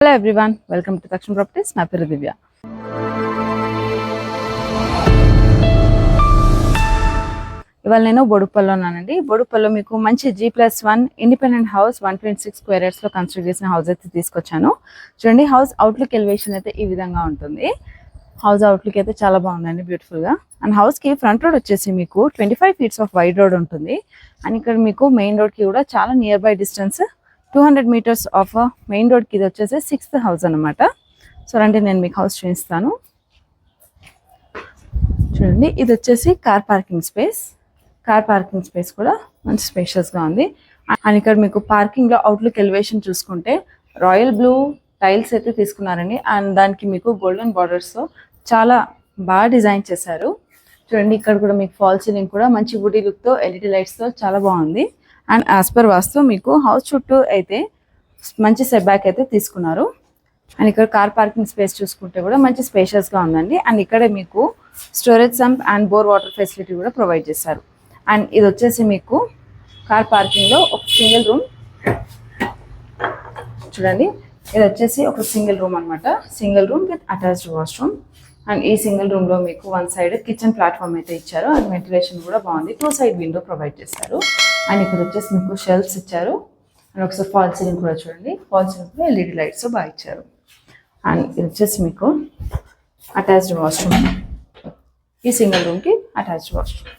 Hello everyone, welcome to తక్షణ properties. నా పేరు దివ్య. ఇవాళ నేను బొడుపల్లో ఉన్నానండి. బొడుపల్లో మీకు మంచి G+1 ఇండిపెండెంట్ హౌస్ 126 స్క్వేర్ యార్డ్స్లో కన్స్ట్రక్ట్ చేసిన హౌస్ అయితే తీసుకొచ్చాను. చూడండి, హౌస్ అవుట్లుక్ ఎలివేషన్ అయితే ఈ విధంగా ఉంటుంది. హౌస్ అవుట్లుక్ అయితే చాలా బాగుందండి, బ్యూటిఫుల్గా. అండ్ హౌస్కి ఫ్రంట్ రోడ్ వచ్చేసి మీకు 25 ఫీట్స్ ఆఫ్ వైడ్ రోడ్ ఉంటుంది. అండ్ ఇక్కడ మీకు మెయిన్ రోడ్కి కూడా చాలా near by distance 200 metres of main రోడ్కి ఇది వచ్చేసి 6th హౌస్ అనమాట. సో అంటే నేను మీకు హౌస్ చూపిస్తాను. చూడండి, ఇది వచ్చేసి car parking space. Car parking space కూడా మంచి స్పేషియస్గా ఉంది. అండ్ ఇక్కడ మీకు పార్కింగ్లో అవుట్లుక్ ఎలివేషన్ చూసుకుంటే రాయల్ బ్లూ టైల్స్ అయితే తీసుకున్నారండి. అండ్ దానికి మీకు గోల్డెన్ బార్డర్స్తో చాలా బాగా డిజైన్ చేశారు. చూడండి, ఇక్కడ కూడా మీకు ఫాల్ సీలింగ్ కూడా మంచి వుడీ లుక్తో ఎల్ఈడి లైట్స్తో చాలా బాగుంది. అండ్ యాజ్ పర్ వాస్తు మీకు హౌస్ చుట్టూ అయితే మంచి సెట్ బ్యాక్ అయితే తీసుకున్నారు. అండ్ ఇక్కడ కార్ పార్కింగ్ స్పేస్ చూసుకుంటే కూడా మంచి స్పేషియస్గా ఉందండి. అండ్ ఇక్కడ మీకు storage sump and bore water facility కూడా ప్రొవైడ్ చేశారు. అండ్ ఇది వచ్చేసి మీకు కార్ పార్కింగ్లో ఒక సింగిల్ రూమ్. చూడండి, ఇది వచ్చేసి ఒక సింగిల్ రూమ్ అనమాట. Single room with attached washroom. And ఈ సింగిల్ రూమ్లో మీకు వన్ సైడ్ కిచెన్ ప్లాట్ఫామ్ అయితే ఇచ్చారు. అండ్ వెంటిలేషన్ కూడా బాగుంది. 2 సైడ్ విండో ప్రొవైడ్ చేశారు. అండ్ ఇక్కడ వచ్చేసి మీకు షెల్ఫ్స్ ఇచ్చారు. అండ్ ఒకసారి ఫాల్ సీలింగ్ కూడా చూడండి. ఫాల్ సీలింగ్ కూడా ఎల్ఈడి లైట్స్ బాగా ఇచ్చారు. అండ్ ఇది వచ్చేసి మీకు అటాచ్డ్ వాష్రూమ్. ఈ సింగిల్ రూమ్కి అటాచ్డ్ వాష్రూమ్.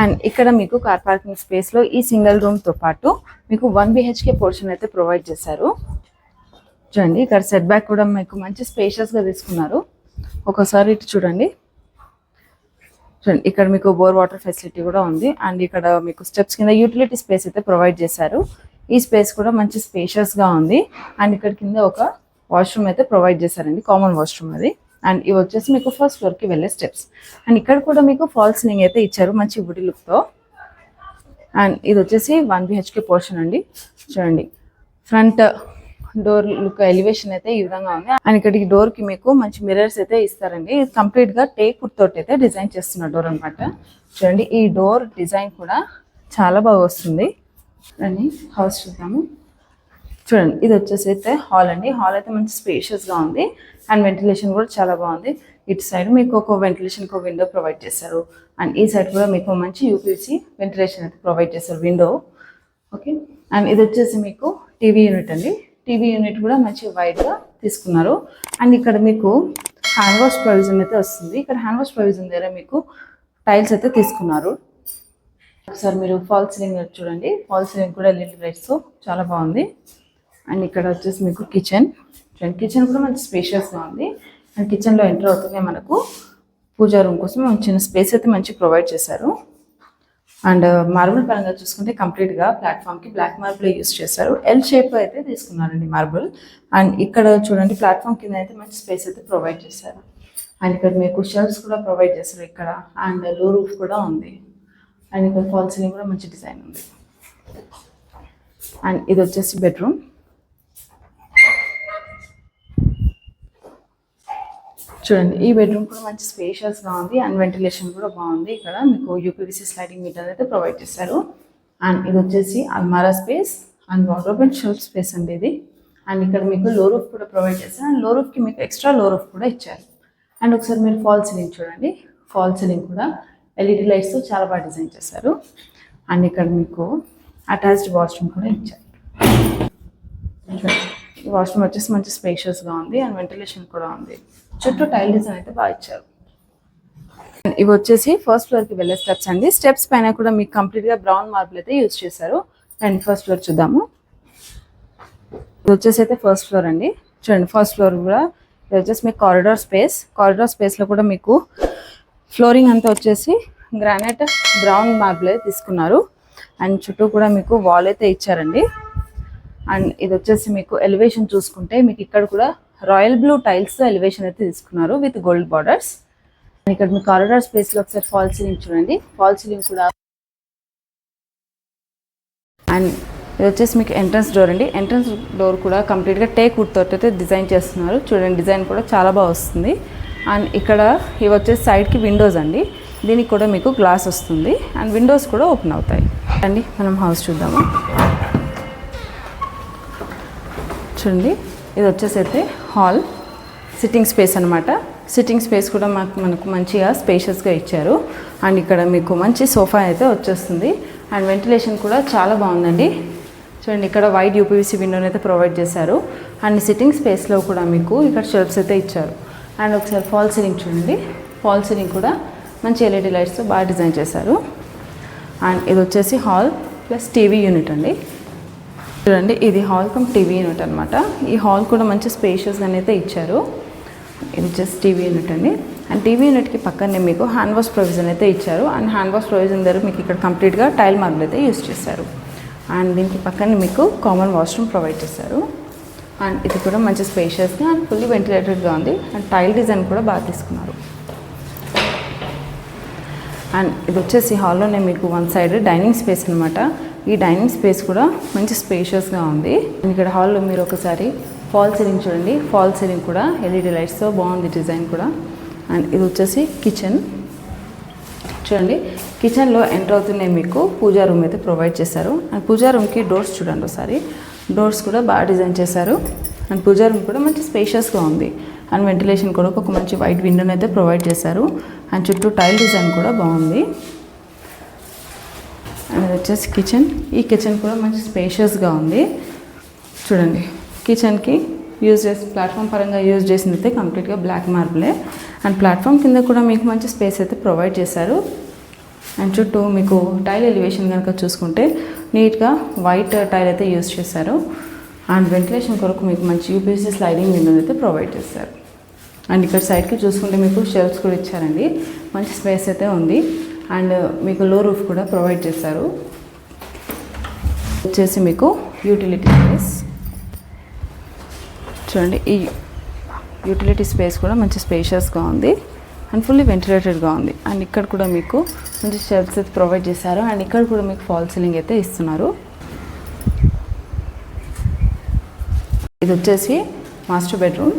అండ్ ఇక్కడ మీకు కార్ పార్కింగ్ స్పేస్లో ఈ సింగిల్ రూమ్తో పాటు మీకు 1 BHK పోర్షన్ అయితే ప్రొవైడ్ చేశారు. చూడండి, ఇక్కడ సెట్ బ్యాక్ కూడా మీకు మంచి స్పేషియస్గా తీసుకున్నారు. ఒకసారి ఇటు చూడండి. చూడండి, ఇక్కడ మీకు బోర్ వాటర్ ఫెసిలిటీ కూడా ఉంది. అండ్ ఇక్కడ మీకు స్టెప్స్ కింద యూటిలిటీ స్పేస్ అయితే ప్రొవైడ్ చేశారు. ఈ స్పేస్ కూడా మంచి స్పేషియస్గా ఉంది. అండ్ ఇక్కడ కింద ఒక వాష్రూమ్ అయితే ప్రొవైడ్ చేశారండి, కామన్ వాష్రూమ్ అది. అండ్ ఇవి వచ్చేసి మీకు ఫస్ట్ ఫ్లోర్కి వెళ్ళే స్టెప్స్. అండ్ ఇక్కడ కూడా మీకు ఫాల్ సీలింగ్ అయితే ఇచ్చారు మంచి వుడీ లుక్తో. అండ్ ఇది వచ్చేసి 1 BHK పోర్షన్ అండి. చూడండి, ఫ్రంట్ డోర్ లుక్ ఎలివేషన్ అయితే ఈ విధంగా ఉంది. అండ్ ఇక్కడికి డోర్ కి మీకు మంచి మిర్రర్స్ అయితే ఇస్తారండి. ఇది కంప్లీట్ గా టేక్ వుడ్ తోటి అయితే డిజైన్ చేస్తున్న డోర్ అనమాట. చూడండి, ఈ డోర్ డిజైన్ కూడా చాలా బాగా వస్తుంది. అని హౌస్ చూద్దాము. చూడండి, ఇది వచ్చేసి అయితే హాల్ అండి. హాల్ అయితే మంచి స్పేషియస్ గా ఉంది. అండ్ వెంటిలేషన్ కూడా చాలా బాగుంది. ఇటు సైడ్ మీకు ఒక వెంటిలేషన్ ఒక విండో ప్రొవైడ్ చేశారు. అండ్ ఈ సైడ్ కూడా మీకు మంచి యూపీసీ వెంటిలేషన్ అయితే ప్రొవైడ్ చేశారు, విండో. ఓకే. అండ్ ఇది వచ్చేసి మీకు టీవీ యూనిట్ అండి. టీవీ యూనిట్ కూడా మంచి వైడ్గా తీసుకున్నారు. అండ్ ఇక్కడ మీకు హ్యాండ్ వాష్ ప్రొవిజన్ అయితే వస్తుంది. ఇక్కడ హ్యాండ్ వాష్ ప్రొవిజన్ దగ్గర మీకు టైల్స్ అయితే తీసుకున్నారు. ఒకసారి మీరు ఫాల్ సీలింగ్ చూడండి. ఫాల్ సీలింగ్ కూడా ఎల్ఈడి లైట్స్తో చాలా బాగుంది. అండ్ ఇక్కడ వచ్చేసి మీకు కిచెన్. కిచెన్ కూడా మంచి స్పేషియస్గా ఉంది. అండ్ కిచెన్లో ఎంటర్ అవుతూనే మనకు పూజా రూమ్ కోసం చిన్న స్పేస్ అయితే మంచి ప్రొవైడ్ చేశారు. అండ్ మార్బుల్ పరంగా చూసుకుంటే కంప్లీట్గా ప్లాట్ఫామ్కి బ్లాక్ మార్బుల్ యూస్ చేశారు. ఎల్ షేప్ అయితే తీసుకున్నారండి మార్బుల్. అండ్ ఇక్కడ చూడండి, ప్లాట్ఫామ్ కింద అయితే మంచి స్పేస్ అయితే ప్రొవైడ్ చేశారు. అండ్ ఇక్కడ మీకు షెల్ఫ్స్ కూడా ప్రొవైడ్ చేశారు ఇక్కడ. అండ్ లో రూఫ్ కూడా ఉంది. అండ్ ఇక్కడ ఫాల్ సీలింగ్ కూడా మంచి డిజైన్ ఉంది. అండ్ ఇది వచ్చేసి బెడ్రూమ్. చూడండి, ఈ బెడ్రూమ్ కూడా మంచి స్పేషియస్గా ఉంది. అండ్ వెంటిలేషన్ కూడా బాగుంది. ఇక్కడ మీకు యూపీవీసీ స్లైడింగ్ మీటర్ అయితే ప్రొవైడ్ చేశారు. అండ్ ఇది వచ్చేసి అల్మారా space and wardrobe and shelf space అండి ఇది. అండ్ ఇక్కడ మీకు లో రూఫ్ కూడా ప్రొవైడ్ చేశారు. అండ్ లో రూఫ్కి మీకు ఎక్స్ట్రా లో రూఫ్ కూడా ఇచ్చారు. అండ్ ఒకసారి మీరు ఫాల్ సీలింగ్ చూడండి. ఫాల్ సీలింగ్ కూడా ఎల్ఈడి లైట్స్తో చాలా బాగా డిజైన్ చేశారు. అండ్ ఇక్కడ మీకు అటాచ్డ్ వాష్రూమ్ కూడా ఇచ్చారు. ఈ వాష్రూమ్ వచ్చేసి మంచి స్పేషియస్గా ఉంది. అండ్ వెంటిలేషన్ కూడా ఉంది. చుట్టూ టైల్ డిజైన్ అయితే బాగా ఇచ్చారు. ఇవి వచ్చేసి ఫస్ట్ ఫ్లోర్కి వెళ్ళే స్టెప్స్ అండి. స్టెప్స్ పైన కూడా మీకు కంప్లీట్గా బ్రౌన్ మార్బుల్ అయితే యూజ్ చేశారు. అండ్ ఫస్ట్ ఫ్లోర్ చూద్దాము. ఇది వచ్చేసి అయితే ఫస్ట్ ఫ్లోర్ అండి. చూడండి, ఫస్ట్ ఫ్లోర్ కూడా ఇది వచ్చేసి మీకు కారిడార్ స్పేస్. కారిడార్ స్పేస్లో కూడా మీకు ఫ్లోరింగ్ అంతా వచ్చేసి గ్రానైట్ బ్రౌన్ మార్బుల్ అయితే తీసుకున్నారు. అండ్ చుట్టూ కూడా మీకు వాల్ అయితే ఇచ్చారండి. అండ్ ఇది వచ్చేసి మీకు ఎలివేషన్ చూసుకుంటే మీకు ఇక్కడ కూడా రాయల్ బ్లూ టైల్స్తో ఎలివేషన్ అయితే తీసుకున్నారు విత్ గోల్డ్ బార్డర్స్. ఇక్కడ మీ కారిడార్ స్పేస్లో ఒకసారి ఫాల్ సీలింగ్ చూడండి. ఫాల్ సీలింగ్ కూడా. అండ్ ఇది వచ్చేసి మీకు ఎంట్రన్స్ డోర్ అండి. ఎంట్రన్స్ డోర్ కూడా కంప్లీట్గా టేక్ వుడ్ తోటి అయితే డిజైన్ చేస్తున్నారు. చూడండి, డిజైన్ కూడా చాలా బాగా వస్తుంది. అండ్ ఇక్కడ ఇవి వచ్చేసి సైడ్కి విండోస్ అండి. దీనికి కూడా మీకు గ్లాస్ వస్తుంది అండ్ విండోస్ కూడా ఓపెన్ అవుతాయి అండి. మనం హౌస్ చూద్దాము. చూడండి, ఇది వచ్చేసి అయితే హాల్ సిట్టింగ్ స్పేస్ అనమాట. సిట్టింగ్ స్పేస్ కూడా మనకు మంచిగా స్పేషియస్గా ఇచ్చారు. అండ్ ఇక్కడ మీకు మంచి సోఫా అయితే వచ్చేస్తుంది. అండ్ వెంటిలేషన్ కూడా చాలా బాగుందండి. చూడండి, ఇక్కడ వైడ్ యూపీవీసీ విండోని అయితే ప్రొవైడ్ చేశారు. అండ్ సిట్టింగ్ స్పేస్లో కూడా మీకు ఇక్కడ షెల్ఫ్స్ అయితే ఇచ్చారు. అండ్ ఒకసారి ఫాల్ సీలింగ్ చూడండి. ఫాల్ సీలింగ్ కూడా మంచి ఎల్ఈడి లైట్స్తో బాగా డిజైన్ చేశారు. అండ్ ఇది వచ్చేసి హాల్ ప్లస్ టీవీ యూనిట్ అండి. చూడండి, ఇది హాల్ కమ్ టీవీ యూనిట్ అనమాట. ఈ హాల్ కూడా మంచి స్పేషియస్గా అయితే ఇచ్చారు. ఇది జస్ట్ టీవీ యూనిట్ అండి. అండ్ టీవీ యూనిట్కి పక్కనే మీకు హ్యాండ్ వాష్ ప్రొవిజన్ అయితే ఇచ్చారు. అండ్ హ్యాండ్ వాష్ ప్రొవిజన్ దగ్గర మీకు ఇక్కడ కంప్లీట్గా టైల్ మార్బుల్ అయితే యూస్ చేశారు. అండ్ దీనికి పక్కనే మీకు కామన్ వాష్రూమ్ ప్రొవైడ్ చేశారు. అండ్ ఇది కూడా మంచి స్పేషియస్గా అండ్ ఫుల్లీ వెంటిలేటెడ్గా ఉంది. అండ్ టైల్ డిజైన్ కూడా బాగా తీసుకున్నారు. అండ్ ఇది వచ్చేసి హాల్లోనే మీకు వన్ సైడ్ డైనింగ్ స్పేస్ అనమాట. ఈ డైనింగ్ స్పేస్ కూడా మంచి స్పేషియస్గా ఉంది. ఇక్కడ హాల్లో మీరు ఒకసారి ఫాల్ సీలింగ్ చూడండి. ఫాల్ సీలింగ్ కూడా ఎల్ఈడి లైట్స్తో బాగుంది డిజైన్ కూడా. అండ్ ఇది వచ్చేసి కిచెన్ చూడండి. కిచెన్లో ఎంటర్ అవుతున్నాయి మీకు పూజా రూమ్ అయితే ప్రొవైడ్ చేశారు. అండ్ పూజా రూమ్కి డోర్స్ చూడండి ఒకసారి. డోర్స్ కూడా బాగా డిజైన్ చేశారు. అండ్ పూజా రూమ్ కూడా మంచి స్పేషియస్గా ఉంది. అండ్ వెంటిలేషన్ కూడా ఒక మంచి వైట్ విండోని అయితే ప్రొవైడ్ చేశారు. అండ్ చుట్టూ టైల్ డిజైన్ కూడా బాగుంది. అండ్ ఇది వచ్చేసి కిచెన్. ఈ కిచెన్ కూడా మంచి స్పేషియస్గా ఉంది. చూడండి, కిచెన్కి యూజ్ చేసి ప్లాట్ఫామ్ పరంగా యూజ్ చేసింది అయితే కంప్లీట్గా బ్లాక్ మార్బులే. అండ్ ప్లాట్ఫామ్ కింద కూడా మీకు మంచి స్పేస్ అయితే ప్రొవైడ్ చేశారు. అండ్ చుట్టూ మీకు టైల్ ఎలివేషన్ కనుక చూసుకుంటే నీట్గా వైట్ టైల్ అయితే యూజ్ చేశారు. అండ్ వెంటిలేషన్ కొరకు మీకు మంచి యూపీవీసీ స్లైడింగ్ విండో అయితే ప్రొవైడ్ చేశారు. అండ్ ఇక్కడ సైడ్కి చూసుకుంటే మీకు షెల్ఫ్స్ కూడా ఇచ్చారండి. మంచి స్పేస్ అయితే ఉంది. అండ్ మీకు లో రూఫ్ కూడా ప్రొవైడ్ చేశారు. వచ్చేసి మీకు యూటిలిటీ స్పేస్ చూడండి. ఈ యూటిలిటీ స్పేస్ కూడా మంచి స్పేషియస్గా ఉంది అండ్ ఫుల్లీ వెంటిలేటెడ్గా ఉంది. అండ్ ఇక్కడ కూడా మీకు మంచి షెల్ఫ్స్ అయితే ప్రొవైడ్ చేశారు. అండ్ ఇక్కడ కూడా మీకు ఫాల్ సీలింగ్ అయితే ఇస్తున్నారు. ఇది వచ్చేసి మాస్టర్ బెడ్రూమ్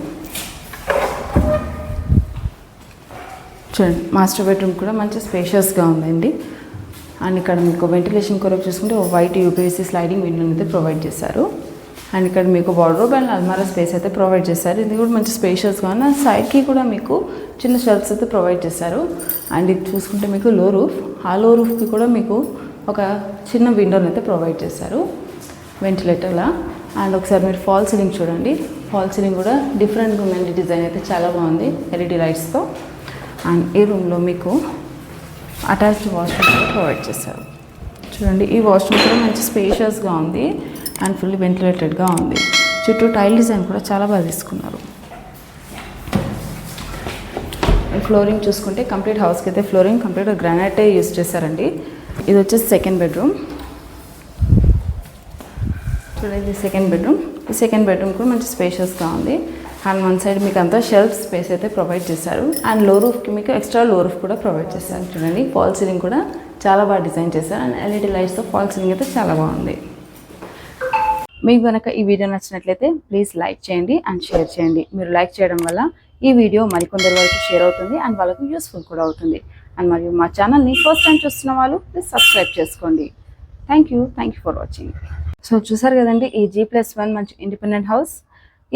చూడండి. మాస్టర్ బెడ్రూమ్ కూడా మంచి స్పేషియస్గా ఉందండి. అండ్ ఇక్కడ మీకు వెంటిలేషన్ కొరకు చూసుకుంటే వైట్ యూపీవీసీ స్లైడింగ్ విండోని అయితే ప్రొవైడ్ చేశారు. అండ్ ఇక్కడ మీకు వార్డ్రోబ్ అండ్ అల్మారా స్పేస్ అయితే ప్రొవైడ్ చేశారు. ఇది కూడా మంచి స్పేషియస్గా ఉంది. అండ్ సైడ్కి కూడా మీకు చిన్న షెల్ఫ్స్ అయితే ప్రొవైడ్ చేశారు. అండ్ ఇది చూసుకుంటే మీకు లో రూఫ్. ఆ లో రూఫ్కి కూడా మీకు ఒక చిన్న విండోని అయితే ప్రొవైడ్ చేశారు వెంటిలేటర్లా. అండ్ ఒకసారి మీరు ఫాల్ సీలింగ్ చూడండి. ఫాల్ సీలింగ్ కూడా డిఫరెంట్గా ఉందండి. డిజైన్ అయితే చాలా బాగుంది ఎల్ఈడి లైట్స్తో. అండ్ ఈ రూమ్లో మీకు అటాచ్డ్ వాష్రూమ్ కూడా ప్రొవైడ్ చేశారు. చూడండి, ఈ వాష్రూమ్ కూడా మంచి స్పేషియస్గా ఉంది అండ్ ఫుల్లీ వెంటిలేటెడ్గా ఉంది. చుట్టూ టైల్ డిజైన్ కూడా చాలా బాగా తీసుకున్నారు. ఫ్లోరింగ్ చూసుకుంటే కంప్లీట్ హౌస్కి అయితే ఫ్లోరింగ్ కంప్లీట్గా గ్రానైటే యూజ్ చేశారండి. ఇది వచ్చేసి సెకండ్ బెడ్రూమ్ చూడండి. ఇది సెకండ్ బెడ్రూమ్. ఈ సెకండ్ బెడ్రూమ్ కూడా మంచి స్పేషియస్గా ఉంది. అండ్ వన్ సైడ్ మీకు అంతా షెల్ఫ్ స్పేస్ అయితే ప్రొవైడ్ చేశారు. అండ్ లో రూఫ్కి మీకు ఎక్స్ట్రా లో రూఫ్ కూడా ప్రొవైడ్ చేశారు. చూడండి, ఫాల్ సీలింగ్ కూడా చాలా బాగా డిజైన్ చేశారు. అండ్ ఎల్ఈడి లైట్స్తో ఫాల్ సీలింగ్ అయితే చాలా బాగుంది. మీకు కనుక ఈ వీడియో నచ్చినట్లయితే ప్లీజ్ లైక్ చేయండి అండ్ షేర్ చేయండి. మీరు లైక్ చేయడం వల్ల ఈ వీడియో మరికొందరి వరకు షేర్ అవుతుంది అండ్ వాళ్ళకు యూస్ఫుల్ కూడా అవుతుంది. అండ్ మరియు మా ఛానల్ని ఫస్ట్ టైం చూస్తున్న వాళ్ళు ప్లీజ్ సబ్స్క్రైబ్ చేసుకోండి. Thank you for watching. So చూసారు కదండి, ఈ G+1 మంచి ఇండిపెండెంట్ హౌస్.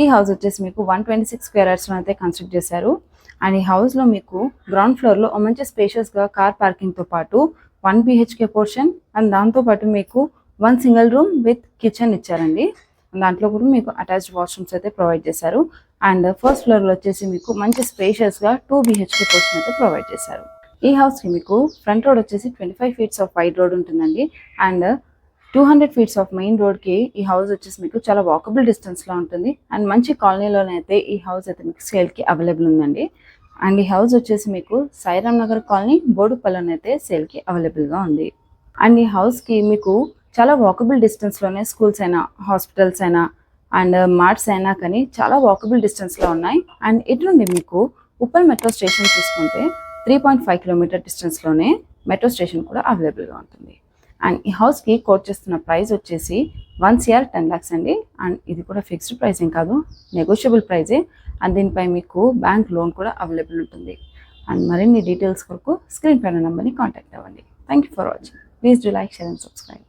ఈ హౌస్ వచ్చేసి మీకు 126 స్క్వేర్ యార్డ్స్లో అయితే కన్స్ట్రక్ట్ చేశారు. అండ్ ఈ హౌస్లో మీకు గ్రౌండ్ ఫ్లోర్లో మంచి స్పేషియస్గా కార్ పార్కింగ్తో పాటు 1 BHK పోర్షన్ అండ్ దాంతోపాటు మీకు 1 సింగిల్ రూమ్ విత్ కిచెన్ ఇచ్చారండి. దాంట్లో కూడా మీకు అటాచ్డ్ వాష్రూమ్స్ అయితే ప్రొవైడ్ చేశారు. అండ్ ఫస్ట్ ఫ్లోర్లో వచ్చేసి మీకు మంచి స్పేషియస్గా 2 BHK పోర్షన్ అయితే ప్రొవైడ్ చేశారు. ఈ హౌస్కి మీకు ఫ్రంట్ రోడ్ వచ్చేసి 25 ఫీట్స్ ఆఫ్ వైడ్ రోడ్ ఉంటుందండి. అండ్ 200 ఫీట్స్ ఆఫ్ మెయిన్ రోడ్కి ఈ హౌస్ వచ్చేసి మీకు చాలా వాకబుల్ డిస్టెన్స్లో ఉంటుంది. అండ్ మంచి కాలనీలోనైతే ఈ హౌస్ అయితే మీకు సేల్కి అవైలబుల్ ఉందండి. అండ్ ఈ హౌస్ వచ్చేసి మీకు సాయిరామ్ నగర్ కాలనీ బోడుపల్లిలోనైతే సేల్కి అవైలబుల్గా ఉంది. అండ్ ఈ హౌస్కి మీకు చాలా వాకబుల్ డిస్టెన్స్లోనే స్కూల్స్ అయినా హాస్పిటల్స్ అయినా అండ్ మార్ట్స్ అయినా కానీ చాలా వాకబుల్ డిస్టెన్స్లో ఉన్నాయి. అండ్ ఇటు నుండి మీకు ఉప్పల్ మెట్రో స్టేషన్ చూసుకుంటే 3.5 కిలోమీటర్ డిస్టెన్స్లోనే మెట్రో స్టేషన్ కూడా అవైలబుల్గా ఉంటుంది. అండ్ ఈ హౌస్కి కోట్ చేస్తున్న ప్రైస్ వచ్చేసి 1 CR 10 lakhs అండి. అండ్ ఇది కూడా ఫిక్స్డ్ ప్రైస్ ఏం కాదు, నెగోషియబుల్ ప్రైజే. అండ్ దీనిపై మీకు బ్యాంక్ లోన్ కూడా అవైలబుల్ ఉంటుంది. అండ్ మరిన్ని డీటెయిల్స్ కొరకు స్క్రీన్ పైన నెంబర్ని కాంటాక్ట్ అవ్వండి. Thank you for watching. Please do like, share and subscribe.